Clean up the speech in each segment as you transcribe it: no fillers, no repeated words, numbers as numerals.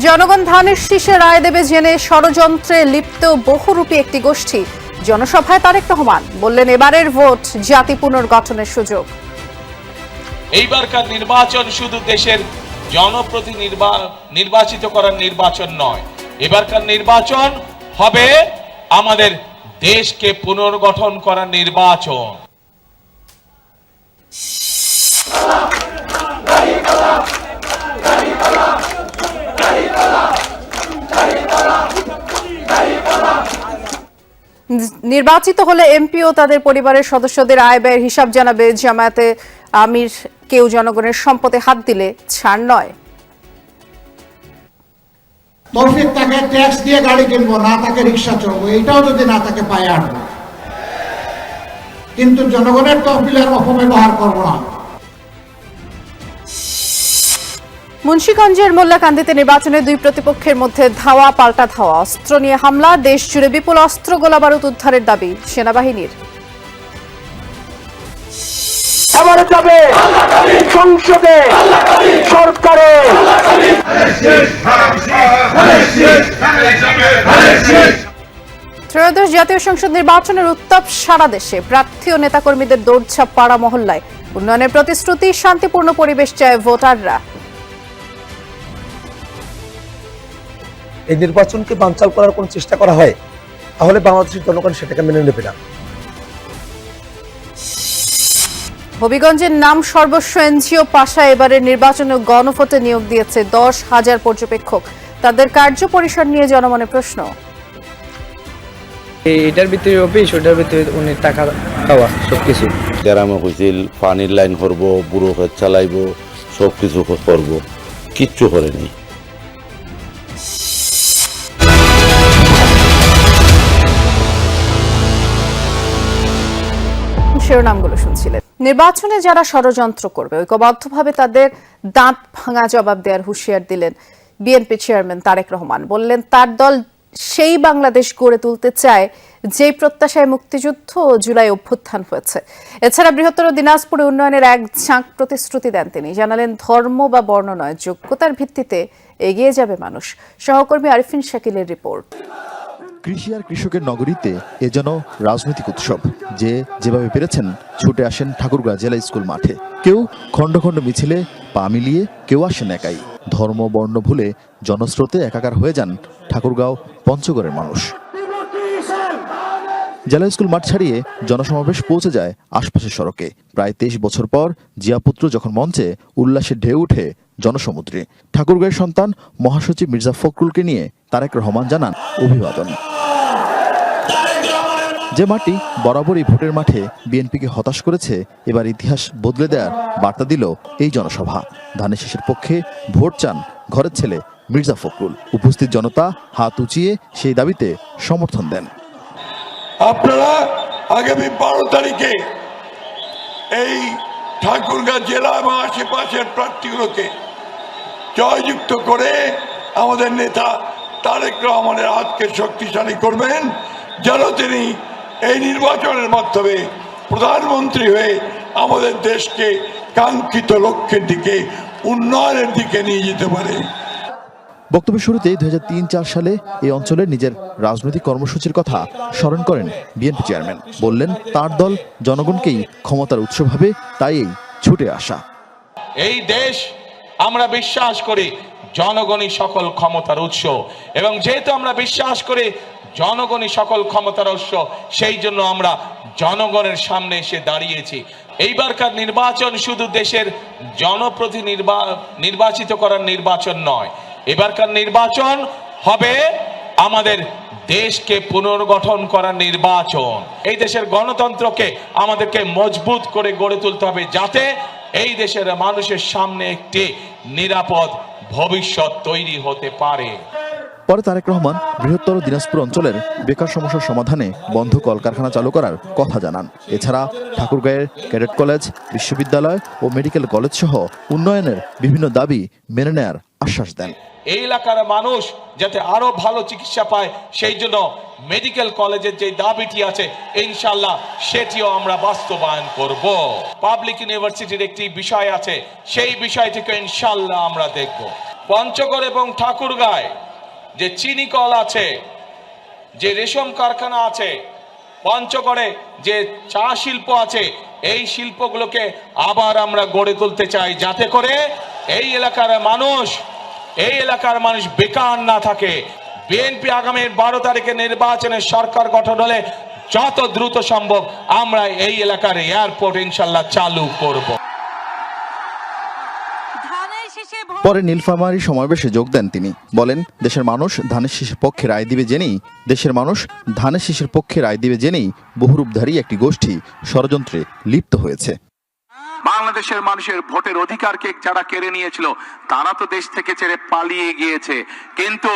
জনগণ ধানের শীষে রায় দেবে জেনে ষড়যন্ত্রে লিপ্ত বহুরূপী একটি গোষ্ঠী। জনসভায় তারেক রহমান বললেন, এবারের ভোট জাতি পুনর্গঠনের সুযোগ। এইবারকার নির্বাচন শুধু দেশের জনপ্রতিনিধি নির্বাচিত করার নির্বাচন নয়, এবারকার নির্বাচন হবে আমাদের দেশকে পুনর্গঠন করার নির্বাচন। নির্বাচিত হলে এমপি ও তাদের পরিবারের সদস্যদের আয় ব্যয়ের হিসাব জানাবে জামায়াতে আমির। কেউ জনগণের সম্পদে হাত দিলে ছাড় নয়। তৌফিক তাকে ট্যাক্স দিয়ে গাড়ি কিনবো না, তাকে রিক্সা চলবো, এটাও যদি না তাকে পায়ে আনবো, কিন্তু জনগণের তহবিলের অপব্যবহার করবো না। মুন্সিগঞ্জের মোল্লাকান্দিতে নির্বাচনে দুই প্রতিপক্ষের মধ্যে ধাওয়া পাল্টা ধাওয়া, অস্ত্র নিয়ে হামলা, দেশ জুড়ে বিপুল অস্ত্র গোলাবারুদ উদ্ধারের দাবি সেনাবাহিনীর। এবারে যাবে সংসদে সরকারে ত্রয়োদশ জাতীয় সংসদ নির্বাচনের উত্তাপ সারা দেশে। প্রার্থী ও নেতাকর্মীদের দৌড়ঝাঁপ পাড়া মহল্লায়। উন্নয়নের প্রতিশ্রুতি, শান্তিপূর্ণ পরিবেশ চায় ভোটাররা। এই নির্বাচনকে বানচাল করার কোন চেষ্টা করা হয় তাহলে বাংলাদেশের জনগণ সেটাকে মেনে নেবে না। হবিগঞ্জের নাম সর্বস্ব এনজিও পাশা এবারের নির্বাচনে গণভোটে নিয়োগ দিয়েছে 10,000 পর্যবেক্ষক। তাদের কার্য পরিসর নিয়ে জনমনে প্রশ্ন। এটার ভিতরে অফিস, ওটার ভিতরে উনি টাকা খাওয়া সবকিছু। গ্রামে হয়েছিল পানির লাইন করবো, বুড়ো খেত চালাইবো, সবকিছু করবো, কিচ্ছু করেনি। শিরোনামগুলো শুনছিলেন। নির্বাচনে যারা ষড়যন্ত্র করবে ঐক্যবদ্ধভাবে তাদের দাঁত ভাঙা জবাব দেওয়ার হুঁশিয়ার দিলেন বিএনপি চেয়ারম্যান তারেক রহমান। বললেন, তার দল সেই বাংলাদেশ গড়ে তুলতে চায় যেই প্রত্যাশায় মুক্তিযুদ্ধ ও জুলাই অভ্যুত্থান হয়েছে। এছাড়া বৃহত্তর দিনাজপুরে উন্নয়নের এক ঝাঁক প্রতিশ্রুতি দেন তিনি। জানালেন, ধর্ম বা বর্ণ নয়, যোগ্যতার ভিত্তিতে এগিয়ে যাবে মানুষ। সহকর্মী আরিফিন শাকিলের রিপোর্ট। কৃষি আর কৃষকের নগরীতে এ যেন রাজনৈতিক উৎসব। যে যেভাবে পেরেছেন ছুটে আসেন ঠাকুরগাঁও জেলা স্কুল মাঠে। কেউ খণ্ড খণ্ড মিছিলে পা মিলিয়ে, কেউ আসেন একাই। ধর্ম বর্ণ ভুলে জনস্রোতে একাকার হয়ে যান ঠাকুরগাঁও পঞ্চগড়ের মানুষ। জেলা স্কুল মাঠ ছাড়িয়ে জনসমাবেশ পৌঁছে যায় আশপাশের সড়কে। প্রায় 23 বছর পর জিয়াপুত্র যখন মঞ্চে, উল্লাসের ঢেউ উঠে জনসমুদ্রে। ঠাকুরগাঁয়ের সন্তান মহাসচিব মির্জা ফখরুলকে নিয়ে তারেক রহমান জানান অভিবাদন। যে মাটি বরাবরই ভোটের মাঠে বিএনপিকে হতাশ করেছে, এবার ইতিহাস বদলে দেওয়ার বার্তা দিল এই জনসভা। ধানের শীষের পক্ষে ভোট চান ঘরের ছেলে মির্জা ফখরুল। উপস্থিত জনতা হাত উঁচিয়ে সেই দাবিতে সমর্থন দেন। আপনারা আগামী 12 তারিখে এই ঠাকুরগাঁও জেলা এবং আশেপাশের প্রার্থীগুলোকে জয়যুক্ত করে আমাদের নেতা তারেক রহমানের হাতকে শক্তিশালী করবেন, যেন তিনি এই নির্বাচনের মাধ্যমে প্রধানমন্ত্রী হয়ে আমাদের দেশকে কাঙ্ক্ষিত লক্ষ্যের দিকে, উন্নয়নের দিকে নিয়ে যেতে পারে। বক্তব্যের শুরুতেই 2003-4 সালে এই অঞ্চলের নিজের রাজনৈতিক কর্মসূচির কথা স্মরণ করেন বিএনপি চেয়ারম্যান। বললেন, তার দল জনগণকেই ক্ষমতার উৎস ভাবে, তাই এই ছুটে আসা। এই দেশ আমরা বিশ্বাস করি জনগণই সকল ক্ষমতার উৎস, এবং যেহেতু আমরা বিশ্বাস করি জনগণই সকল ক্ষমতার উৎস, সেই জন্য আমরা জনগণের সামনে এসে দাঁড়িয়েছি। এইবারকার নির্বাচন শুধু দেশের জনপ্রতিনিধি নির্বাচিত করার নির্বাচন নয়, এবারকার নির্বাচন হবে আমাদের দেশকে পুনর্গঠন করার নির্বাচন। এই দেশের গণতন্ত্রকে আমাদেরকে মজবুত করে গড়ে তুলতে হবে, যাতে এই দেশের মানুষের সামনে একটি নিরাপদ ভবিষ্যৎ তৈরি হতে পারে। পরে তারেক রহমান বৃহত্তর দিনাজপুর অঞ্চলের বেকার সমস্যার সমাধানে বন্ধ কলকারখানা চালু করার কথা জানান। এছাড়া ঠাকুরগাঁয়ের ক্যাডেট কলেজ, বিশ্ববিদ্যালয় ও মেডিকেল কলেজ সহ উন্নয়নের বিভিন্ন দাবি মেনে নেয়ার আশ্বাস দেন। এই এলাকার মানুষ যাতে আরো ভালো চিকিৎসা পায়, সেই জন্য মেডিকেল কলেজের যে দাবিটি আছে ইনশাআল্লাহ সেটিও আমরা বাস্তবায়ন করব। পাবলিক ইউনিভার্সিটির একটি বিষয় আছে, সেই বিষয়টিকে ইনশাআল্লাহ আমরা দেখব। পঞ্চগড় এবং ঠাকুরগাঁয় যে চিনি কল আছে, যে রেশম কারখানা আছে, পঞ্চগড়ে যে চা শিল্প আছে, এই শিল্পগুলোকে আবার আমরা গড়ে তুলতে চাই, যাতে করে এই এলাকার মানুষ বেকার না থাকে। বিএনপি আগামী 12 তারিখে নির্বাচনে সরকার গঠন হলে যত দ্রুত সম্ভব আমরা এই এলাকার এয়ারপোর্ট ইনশাল্লাহ চালু করব। পরে নীলফামারী সমাবেশে যোগ দেন তিনি। বলেন, দেশের মানুষ ধানের শীষের পক্ষে রায় দিবে জেনেই বহুরূপধারী একটি গোষ্ঠী ষড়যন্ত্রে লিপ্ত হয়েছে। বাংলাদেশের মানুষের ভোটের অধিকারকে যারা কেড়ে নিয়েছিল তারা তো দেশ থেকে ছেড়ে পালিয়ে গিয়েছে, কিন্তু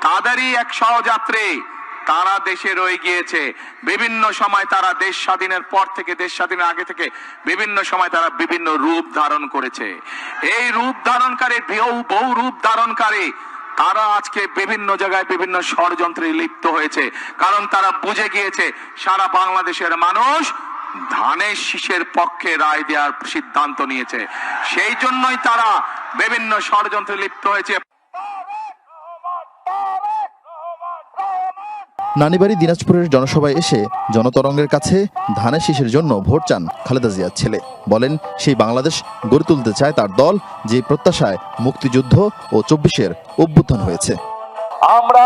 তাদেরই এক সহযাত্রী তারা দেশে রয়ে গিয়েছে। বিভিন্ন সময় তারা দেশ স্বাধীনের পর থেকে, দেশ স্বাধীনের আগে থেকে বিভিন্ন সময় তারা বিভিন্ন রূপ ধারণ করেছে। এই রূপ ধারণকারী, বহু রূপ ধারণকারী তারা আজকে বিভিন্ন জায়গায় বিভিন্ন ষড়যন্ত্রে লিপ্ত হয়েছে, কারণ তারা বুঝে গিয়েছে সারা বাংলাদেশের মানুষ ধানের শীষের পক্ষে রায় দেওয়ার সিদ্ধান্ত নিয়েছে। সেই জন্যই তারা বিভিন্ন ষড়যন্ত্রে লিপ্ত হয়েছে। নানিবাড়ি দিনাজপুরের জনসভায় এসে জনতরঙ্গের কাছে ধানের শীষের জন্য ভোট চান খালেদা জিয়ার ছেলে। বলেন, সেই বাংলাদেশ গড়ে তুলতে চায় তার দল, যে প্রত্যাশায় মুক্তিযুদ্ধ ও 24-এর অভ্যুত্থান হয়েছে। আমরা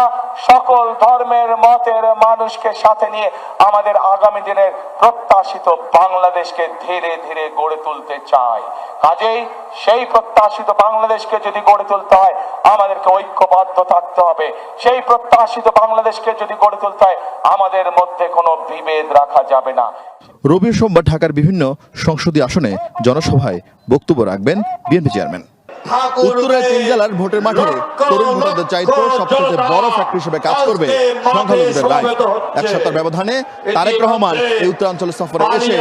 সকল ধর্মের মতের মানুষকে সাথে নিয়ে আমাদের আগামী দিনের প্রত্যাশিত বাংলাদেশকে ধীরে ধীরে গড়ে তুলতে চাই। কাজেই সেই প্রত্যাশিত বাংলাদেশকে যদি গড়ে তুলতে হয় আমাদেরকে ঐক্যবদ্ধ থাকতে হবে। সেই প্রত্যাশিত বাংলাদেশকে যদি গড়ে তুলতে হয় আমাদের মধ্যে কোনো বিভেদ রাখা যাবে না। রবি ও সোমবার ঢাকার বিভিন্ন সংসদীয় আসনে জনসভায় বক্তব্য রাখবেন বিএনপি চেয়ারম্যান। উত্তরের 3 জেলার ভোটের মাঠে তরুণ ভোটারদের চাইতে সবচেয়ে বড় ফ্যাক্টরি হিসেবে কাজ করবে সংখ্যালঘুদের রায়। 1 সপ্তাহ ব্যবধানে তারেক রহমান এই উত্তরাঞ্চল সফরে এসে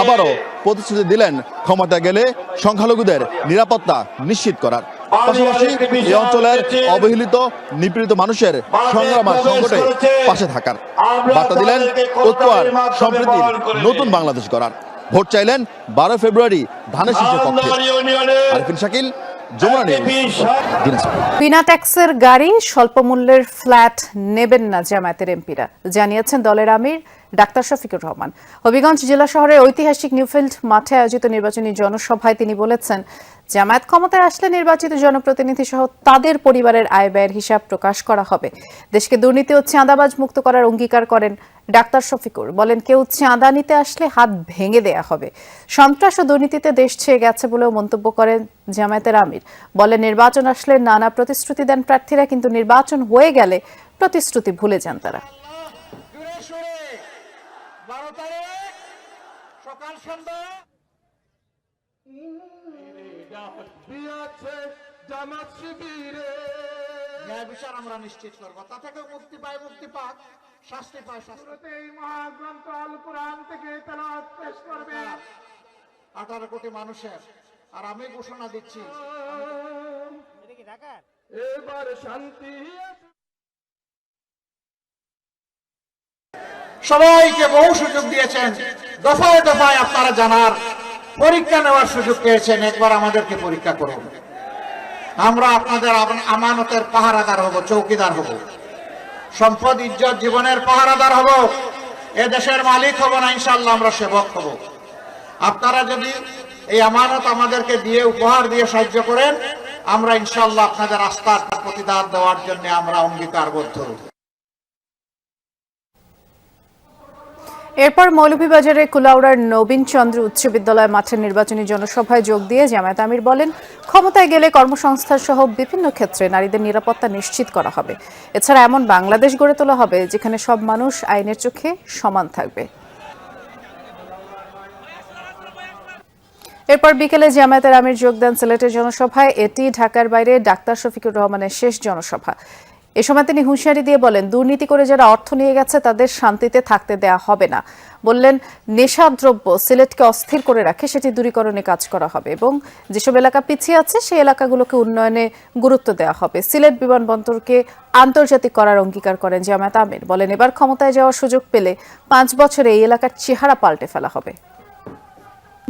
আবারও প্রতিশ্রুতি দিলেন ক্ষমতা গেলে সংখ্যালঘুদের নিরাপত্তা নিশ্চিত করার, পাশাপাশি এই অঞ্চলের অবহেলিত নিপীড়িত মানুষের সংগ্রাম আর সংকটে পাশে থাকার বার্তা দিলেন। ঐক্য আর সম্প্রীতির নতুন বাংলাদেশ গড়ার। ভোট চাইলেন 12 ফেব্রুয়ারি ধানের শীষের পক্ষে। আরিফিন শাকিল, যমুনা নিউজ, দিনাজপুর। বিনা ট্যাক্সের গাড়ি, স্বল্প মূল্যের ফ্ল্যাট নেবেন না জামায়াতের এমপিরা, জানিয়েছেন দলের আমির ডাক্তার শফিকুর রহমান। হবিগঞ্জ জেলা শহরের ঐতিহাসিক নিউফিল্ড মাঠে আয়োজিত নির্বাচনী জনসভায় তিনি বলেছেন, জামায়াত ক্ষমতায় আসলে নির্বাচিত জনপ্রতিনিধি সহ তাদের পরিবারের আয় ব্যয়ের হিসাব প্রকাশ করা হবে। দেশকে দুর্নীতি ও চাঁদাবাজ মুক্ত করার অঙ্গীকার করেন ডাক্তার শফিকুর। বলেন, কেউ চাঁদা নিতে আসলে হাত ভেঙে দেয়া হবে। সন্ত্রাস ও দুর্নীতিতে দেশ ছেয়ে গেছে বলেও মন্তব্য করেন জামায়াতের আমির। বলেন, নির্বাচন আসলে নানা প্রতিশ্রুতি দেন প্রার্থীরা, কিন্তু নির্বাচন হয়ে গেলে প্রতিশ্রুতি ভুলে যান তারা। ন্যায় বিচার আমরা নিশ্চিত করবো, তা থেকে মুক্তি পাক, শাস্তি পায় শাস্তি। এই মহাগ্রন্থ আল কুরআন থেকে তেলাওয়াত পেশ করবে 18 কোটি মানুষের। আর আমি ঘোষণা দিচ্ছি, এবার শান্তি। সবাইকে বহু সুযোগ দিয়েছেন, দফায় দফায় আপনারা জানার, পরীক্ষা নেওয়ার সুযোগ পেয়েছেন। একবার আমাদেরকে পরীক্ষা করুন। আমরা আপনাদের আমানতের পাহারাদার হব, চৌকিদার হব, সম্পদ ইজ্জত জীবনের পাহারাদার হব, এ দেশের মালিক হব না, ইনশাআল্লাহ আমরা সেবক হব। আপনারা যদি এই আমানত আমাদেরকে দিয়ে, উপহার দিয়ে সাহায্য করেন, আমরা ইনশাআল্লাহ আপনাদের আস্থার প্রতিদান দেওয়ার জন্য আমরা অঙ্গীকারবদ্ধ। এরপর মৌলভীবাজারের কুলাউড়ার নবীন চন্দ্র উচ্চ বিদ্যালয় মাঠের নির্বাচনী জনসভায় যোগ দিয়ে জামায়াত আমির বলেন, ক্ষমতায় গেলে কর্মসংস্থান সহ বিভিন্ন ক্ষেত্রে নারীদের নিরাপত্তা নিশ্চিত করা হবে। এছাড়া এমন বাংলাদেশ গড়ে তোলা হবে যেখানে সব মানুষ আইনের চোখে সমান থাকবে। এরপর বিকেলে জামায়াতের আমির যোগ দেন সিলেটের জনসভায়। এটি ঢাকার বাইরে ডাক্তার শফিকুর রহমানের শেষ জনসভা। এ সময় তিনি হুঁশিয়ারি দিয়ে বলেন, দুর্নীতি করে যারা অর্থ নিয়ে গেছে তাদের শান্তিতে থাকতে দেয়া হবে না। বললেন, নেশাদ্রব্য সিলেটকে অস্থির করে রাখে, সেটি দূরীকরণে কাজ করা হবে এবং যেসব এলাকা পিছিয়ে আছে সেই এলাকাগুলোকে উন্নয়নে গুরুত্ব দেওয়া হবে। সিলেট বিমানবন্দরকে আন্তর্জাতিক করার অঙ্গীকার করেন জামায়াত আমির। বলেন, এবার ক্ষমতায় যাওয়ার সুযোগ পেলে 5 বছরে এই এলাকার চেহারা পাল্টে ফেলা হবে।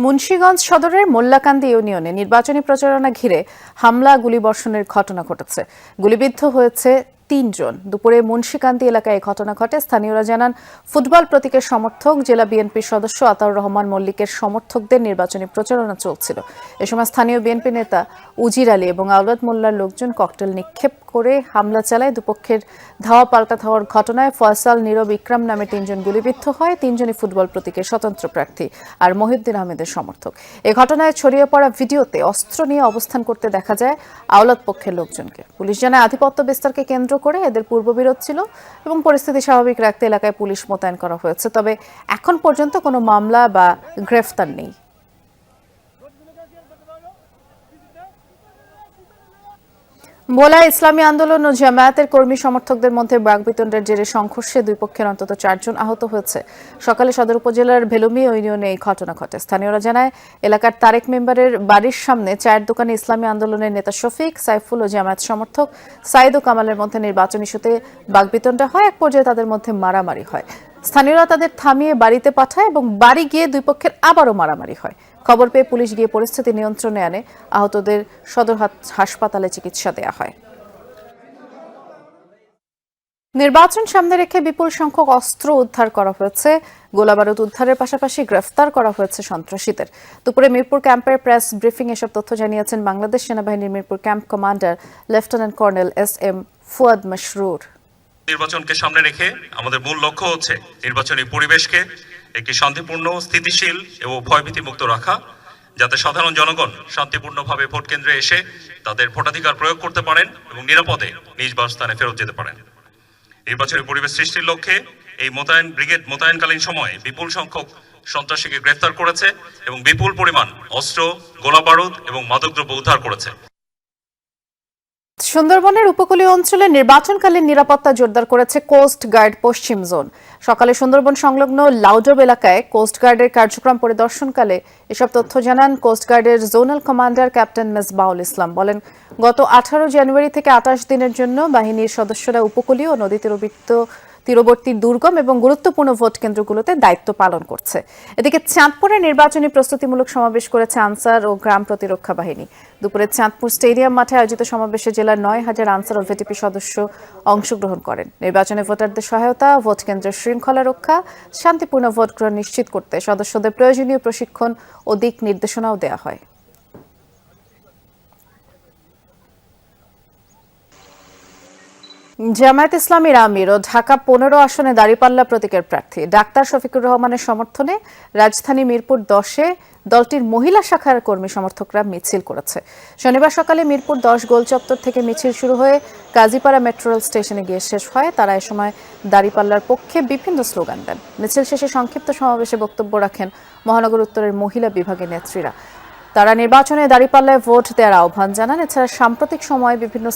মুন্সিগঞ্জ সদরের মোল্লাকান্দি ইউনিয়নে নির্বাচনী প্রচারণা ঘিরে হামলা গুলিবর্ষণের ঘটনা ঘটেছে। গুলিবিদ্ধ হয়েছে 3 জন। দুপুরে মুন্সিকান্দি এলাকায় এই ঘটনা ঘটে। স্থানীয়রা জানান, ফুটবল প্রতীকের সমর্থক জেলা বিএনপির সদস্য আতাউর রহমান মল্লিকের সমর্থকদের নির্বাচনী প্রচারণা চলছিল। এ সময় স্থানীয় বিএনপি নেতা উজির আলী এবং আওলাদ মোল্লার লোকজন ককটেল নিক্ষেপ করে হামলা চালায়। দুপক্ষের ধাওয়া পাল্টা ধাওয়ার ঘটনায় ফয়সাল, নীরব, ইকরাম নামে 3 জন গুলিবিদ্ধ হয়। 3 জনই ফুটবল প্রতীকের স্বতন্ত্র প্রার্থী আর মহিউদ্দিন আহমেদের সমর্থক। এ ঘটনায় ছড়িয়ে পড়া ভিডিওতে অস্ত্র নিয়ে অবস্থান করতে দেখা যায় আওলাদ পক্ষের লোকজনকে। পুলিশ জানায়, আধিপত্য বিস্তারকে কেন্দ্র করে এদের পূর্ববিরোধ ছিল এবং পরিস্থিতি স্বাভাবিক রাখতে এলাকায় পুলিশ মোতায়েন করা হয়েছে। তবে এখন পর্যন্ত কোনো মামলা বা গ্রেফতার নেই। ভোলায় ইসলামী আন্দোলন ও জামায়াতের কর্মী সমর্থকদের মধ্যে বাকবিতণ্ডার জেরে সংঘর্ষে 2 পক্ষের অন্তত 4 জন আহত হয়েছে। সকালে সদর উপজেলার ভেলুমি ইউনিয়নে এই ঘটনা ঘটে। স্থানীয়রা জানায়, এলাকার তারেক মেম্বারের বাড়ির সামনে চায়ের দোকানে ইসলামী আন্দোলনের নেতা শফিক, সাইফুল ও জামায়াত সমর্থক সাইদ ও কামালের মধ্যে নির্বাচনী ইস্যুতে বাকবিতণ্ডা হয়। এক পর্যায়ে তাদের মধ্যে মারামারি হয়। স্থানীয়রা তাদের থামিয়ে বাড়িতে পাঠায় এবং বাড়ি গিয়ে 2 পক্ষের আবারও মারামারি হয়। খবর পেয়ে পুলিশ গিয়ে পরিস্থিতি নিয়ন্ত্রণে আনে। আহতদের সদর হাসপাতালে চিকিৎসা দেওয়া হয়। নির্বাচন সামনে রেখে বিপুল সংখ্যক অস্ত্র উদ্ধার করা হয়েছে। গোলাবারুদ উদ্ধারের পাশাপাশি গ্রেফতার করা হয়েছে সন্ত্রাসীদের। দুপুরে মিরপুর ক্যাম্পের প্রেস ব্রিফিং এসব তথ্য জানিয়েছেন বাংলাদেশ সেনাবাহিনীর Mirpur camp commander lieutenant colonel SM Fuad Mashrur. নির্বাচনকে সামনে রেখে আমাদের মূল লক্ষ্য হচ্ছে নির্বাচনী পরিবেশকে একটি শান্তিপূর্ণ, স্থিতিশীল এবং ভয়ভীতিমুক্ত রাখা, যাতে সাধারণ জনগণ শান্তিপূর্ণভাবে ভোট কেন্দ্রে এসে তাদের ভোটাধিকার প্রয়োগ করতে পারেন এবং নিরাপদে নিজ বাসস্থানে ফেরত যেতে পারেন। নির্বাচনী পরিবেশ সৃষ্টির লক্ষ্যে এই ব্রিগেড মোতায়েনকালীন সময়ে বিপুল সংখ্যক সন্ত্রাসীকে গ্রেফতার করেছে এবং বিপুল পরিমাণ অস্ত্র, গোলাবারুদ এবং মাদকদ্রব্য উদ্ধার করেছে। সুন্দরবনের উপকূলীয় অঞ্চলে নির্বাচনকালীন নিরাপত্তা জোরদার করেছে কোস্ট গার্ড পশ্চিম জোন। সকালে সুন্দরবন সংলগ্ন লাউডব এলাকায় কোস্ট গার্ডের কার্যক্রম পরিদর্শনকালে এসব তথ্য জানান কোস্ট গার্ডের জোনাল কমান্ডার ক্যাপ্টেন মেজবাউল ইসলাম। বলেন, গত 18 জানুয়ারি থেকে 28 দিনের জন্য বাহিনীর সদস্যরা উপকূলীয় ও নদী তীরবর্তী দুর্গম এবং গুরুত্বপূর্ণ ভোট কেন্দ্রগুলোতে দায়িত্ব পালন করছে। এদিকে চাঁদপুরে নির্বাচনী প্রস্তুতিমূলক সমাবেশ করেছে আনসার ও গ্রাম প্রতিরক্ষা বাহিনী। দুপুরে চাঁদপুর স্টেডিয়াম মাঠে আয়োজিত সমাবেশে জেলার 9000 আনসার ও ভিটিপি সদস্য অংশগ্রহণ করেন। নির্বাচনে ভোটারদের সহায়তা, ভোট কেন্দ্রের শৃঙ্খলা রক্ষা, শান্তিপূর্ণ ভোট গ্রহণ নিশ্চিত করতে সদস্যদের প্রয়োজনীয় প্রশিক্ষণ ও দিক নির্দেশনাও দেওয়া হয়। জামায়াত ইসলামীর আমির ও ঢাকা 15 আসনে দাঁড়িপাল্লা প্রতীকের প্রার্থী ডাক্তার শফিকুর রহমানের সমর্থনে রাজধানী মিরপুর 10-এ দলটির মহিলা শাখার কর্মী সমর্থকরা মিছিল করেছে। শনিবার সকালে মিরপুর 10 গোল চত্বর থেকে মিছিল শুরু হয়ে কাজীপাড়া মেট্রো রেল স্টেশনে গিয়ে শেষ হয়। তারা এ সময় দাঁড়িপাল্লার পক্ষে বিভিন্ন স্লোগান দেন। মিছিল শেষে সংক্ষিপ্ত সমাবেশে বক্তব্য রাখেন মহানগর উত্তরের মহিলা বিভাগের নেত্রীরা। তারা নির্বাচনে দাঁড়িপাল্লায় ভোট দেওয়ার আহ্বান জানান। এছাড়া সাম্প্রতিক সময়ে বিভিন্ন